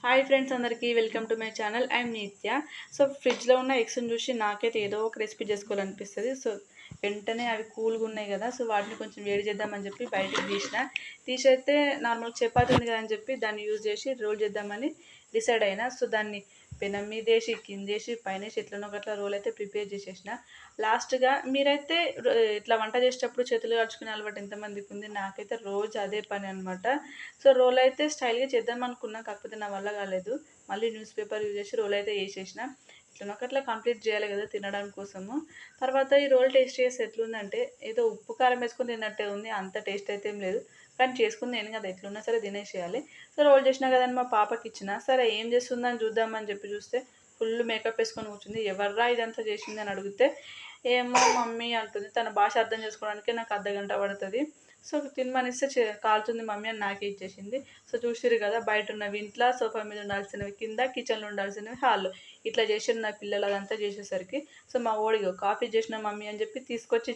Hi friends అందరికీ welcome to my channel. I'm నిత్య. So ఫ్రిడ్జ్లో ఉన్న ఎగ్స్ని చూసి నాకైతే ఏదో ఒక రెసిపీ చేసుకోవాలనిపిస్తుంది. సో వెంటనే అవి కూల్గా ఉన్నాయి కదా, సో వాటిని కొంచెం వేడి చేద్దామని చెప్పి బయటికి తీసైతే నార్మల్ చపాతీ ఉంది కదా అని చెప్పి దాన్ని యూజ్ చేసి రోల్ చేద్దామని డిసైడ్ అయినా. సో దాన్ని పెనం మీదేసి కిందేసి పైనేసి ఎట్లనో ఒకట్లా రోల్ అయితే ప్రిపేర్ చేసేసిన. లాస్ట్గా మీరైతే ఇట్లా వంట చేసేటప్పుడు చేతులు కాల్చుకునే అలవాటు ఎంతమందికి ఉంది? నాకైతే రోజు అదే పని అనమాట. సో రోల్ అయితే స్టైల్గా చేద్దాం అనుకున్నా, కాకపోతే నా వల్ల కాలేదు. మళ్ళీ న్యూస్ పేపర్ యూజ్ చేసి రోల్ అయితే వేసేసిన. ఇట్లా ఒకట్లా కంప్లీట్ చేయాలి కదా తినడం కోసము. తర్వాత ఈ రోల్ టేస్ట్ చేసి ఎట్లుందంటే ఏదో ఉప్పు కారం వేసుకొని తిన్నట్టే ఉంది, అంత టేస్ట్ అయితే ఏం లేదు. కానీ చేసుకుని నేను కదా ఎట్లున్నా సరే తినేసేయాలి. సో రోల్ చేసినా కదని మా పాపకి ఇచ్చిన. సరే ఏం చేస్తుందని చూద్దామని చెప్పి చూస్తే ఫుల్ మేకప్ వేసుకొని కూర్చుంది. ఎవర్రా ఇదంతా చేసింది అని అడిగితే ఏమో మమ్మీ అంటుంది. తన భాష అర్థం చేసుకోవడానికి నాకు అర్ధగంట పడుతుంది. సో తినమనిస్తే కాలుతుంది మమ్మీ అని నాకే ఇచ్చేసింది. సో చూసిరు కదా, బయట ఉన్నవి ఇంట్లో, సోఫా మీద ఉండాల్సినవి కింద, కిచెన్లో ఉండాల్సినవి హాల్లో. ఇట్లా చేసిన నా పిల్లలు అదంతా చేసేసరికి సో మా ఓడిగో కాఫీ చేసిన మమ్మీ అని చెప్పి తీసుకొచ్చి